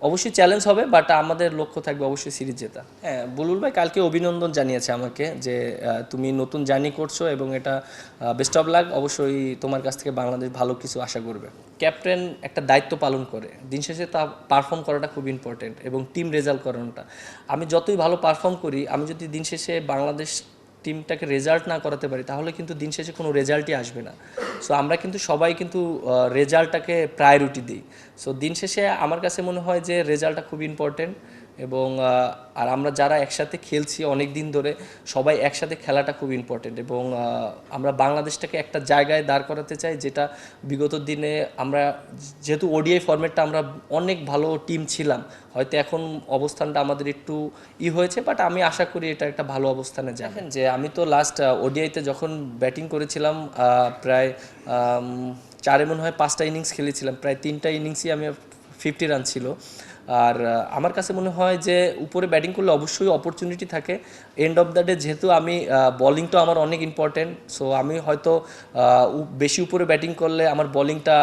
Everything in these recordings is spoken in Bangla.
অবশ্যই চ্যালেঞ্জ হবে, বাট আমাদের লক্ষ্য থাকবে অবশ্যই সিরিজ জেতা। হ্যাঁ, বুলবুল ভাই কালকে অভিনন্দন জানিয়েছে আমাকে যে তুমি নতুন জার্নি করছো এবং এটা বেস্ট অফ লাক। অবশ্যই তোমার কাছ থেকে বাংলাদেশ ভালো কিছু আশা করবে। ক্যাপ্টেন একটা দায়িত্ব পালন করে, দিন শেষে তা পারফর্ম করাটা খুব ইম্পর্টেন্ট এবং টিম রেজাল্ট করানোটা। আমি যতই ভালো পারফর্ম করি, আমি যদি দিন শেষে বাংলাদেশ টিমটাকে রেজাল্ট না করাতে পারি, তাহলে কিন্তু দিন শেষে কোনো রেজাল্টই আসবে না। সো আমরা কিন্তু সবাই কিন্তু রেজাল্টটাকে প্রায়োরিটি দিই। সো দিন শেষে আমার কাছে মনে হয় যে রেজাল্টটা খুব ইম্পর্টেন্ট। এবং আর আমরা যারা একসাথে খেলছি অনেক দিন ধরে, সবাই একসাথে খেলাটা খুব ইম্পর্টেন্ট। এবং আমরা বাংলাদেশটাকে একটা জায়গায় দাঁড় করাতে চাই, যেটা বিগত দিনে আমরা, যেহেতু ওডিআই ফরম্যাটটা আমরা অনেক ভালো টিম ছিলাম, হয়তো এখন অবস্থানটা আমাদের একটু হয়েছে, বাট আমি আশা করি এটা একটা ভালো অবস্থানে যাবেন। যে আমি তো লাস্ট ওডিআইতে যখন ব্যাটিং করেছিলাম, প্রায় চারে মনে হয় 5টা ইনিংস খেলেছিলাম, প্রায় 3টা ইনিংসই আমি 50 রান ছিল। আর আমার কাছে মনে হয় যে উপরে ব্যাটিং করলে অবশ্যই অপরচুনিটি থাকে। এন্ড অফ দ্য ডে যেহেতু আমি বলিংটা আমার অনেক ইম্পর্টেন্ট, সো আমি হয়তো বেশি উপরে ব্যাটিং করলে আমার বলিংটা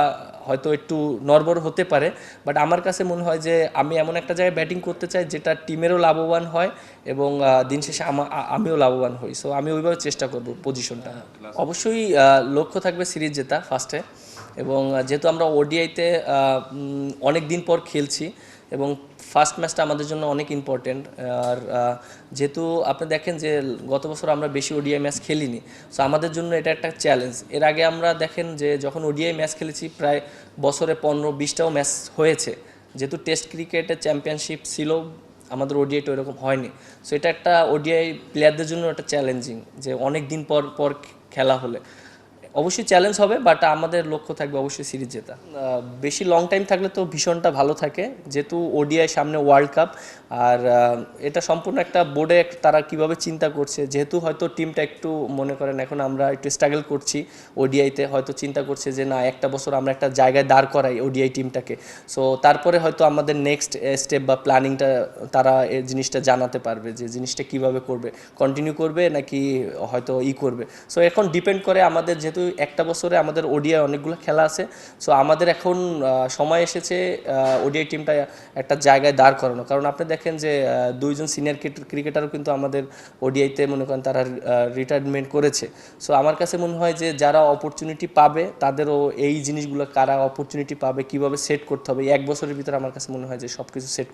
হয়তো একটু নড়বড় হতে পারে। বাট আমার কাছে মনে হয় যে আমি এমন একটা জায়গায় ব্যাটিং করতে চাই যেটা টিমেরও লাভবান হয় এবং দিন শেষে আমিও লাভবান হই। সো আমি ওইভাবে চেষ্টা করব পজিশনটা। অবশ্যই লক্ষ্য থাকবে সিরিজ জেতা ফার্স্টে। এবং যেহেতু আমরা ওডিআইতে অনেক দিন পর খেলছি এবং ফার্স্ট ম্যাচটা আমাদের জন্য অনেক ইম্পর্টেন্ট। আর যেহেতু আপনি দেখেন যে গত বছর আমরা বেশি ওডিআই ম্যাচ খেলিনি, সো আমাদের জন্য এটা একটা চ্যালেঞ্জ। এর আগে আমরা দেখেন যে যখন ওডিআই ম্যাচ খেলেছি, প্রায় বছরে 15-20টাও ম্যাচ হয়েছে। যেহেতু টেস্ট ক্রিকেটের চ্যাম্পিয়নশিপ ছিল, আমাদের ওডিআইটা ওইরকম হয়নি। সো এটা একটা ওডিআই প্লেয়ারদের জন্য একটা চ্যালেঞ্জিং, যে অনেক দিন পর পর খেলা হলে অবশ্যই চ্যালেঞ্জ হবে, বাট আমাদের লক্ষ্য থাকবে অবশ্যই সিরিজ জেতা। বেশি লং টাইম থাকলে তো ভীষণটা ভালো থাকে, যেহেতু ওডিআই সামনে ওয়ার্ল্ড কাপ। আর এটা সম্পূর্ণ একটা বোর্ডে তারা কিভাবে চিন্তা করছে, যেহেতু হয়তো টিমটা একটু মনে করেন এখন আমরা একটু স্ট্রাগল করছি ওডিআইতে, হয়তো চিন্তা করছে যে না, একটা বছর আমরা একটা জায়গায় দাঁড় করাই ওডিআই টিমটাকে। সো তারপরে হয়তো আমাদের নেক্সট স্টেপ বা প্ল্যানিংটা তারা এই জিনিসটা জানাতে পারবে, যে জিনিসটা কিভাবে করবে, কন্টিনিউ করবে নাকি হয়তো করবে। সো এখন ডিপেন্ড করে আমাদের, যেহেতু একটা বছরে আমাদের ওডিআই অনেকগুলো খেলা আছে। সো আমাদের এখন সময় এসেছে ওডিআই টিমটা একটা জায়গায় দাঁড় করানো। কারণ আপনি দেখেন যে দুইজন সিনিয়র ক্রিকেটারও কিন্তু আমাদের ওডিআইতে মনে করেন তারা রিটায়ারমেন্ট করেছে। সো আমার কাছে মনে হয় যে যারা অপরচুনিটি পাবে তাদেরও এই জিনিসগুলো, কারা অপরচুনিটি পাবে, কিভাবে সেট করতে হবে, এক বছরের ভিতরে আমার কাছে মনে হয় যে সব কিছু সেট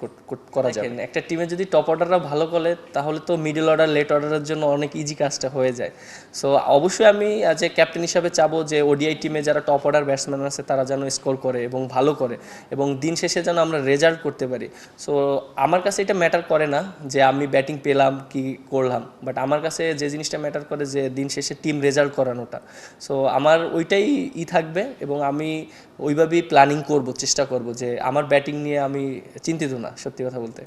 করা যাবে। একটা টিমে যদি টপ অর্ডাররা ভালো করে, তাহলে তো মিডল অর্ডার, লেট অর্ডারের জন্য অনেক ইজি কাজটা হয়ে যায়। সো অবশ্যই আমি অ্যাজ এ ক্যাপ্টেন হিসাবে চাবো যে ওডিআই টিমে যারা টপ অর্ডার ব্যাটসম্যান আছে তারা যেন স্কোর করে এবং ভালো করে, এবং দিন শেষে যেন আমরা রেজাল্ট করতে পারি। সো আমার কাছে এটা ম্যাটার করে না যে আমি ব্যাটিং পেলাম কি করলাম, বাট আমার কাছে যে জিনিসটা ম্যাটার করে যে দিন শেষে টিম রেজাল্ট করানোটা। সো আমার ওইটাই থাকবে এবং আমি ওইভাবেই প্ল্যানিং করব, চেষ্টা করব যে আমার ব্যাটিং নিয়ে আমি চিন্তিত না, সত্যি কথা বলতে।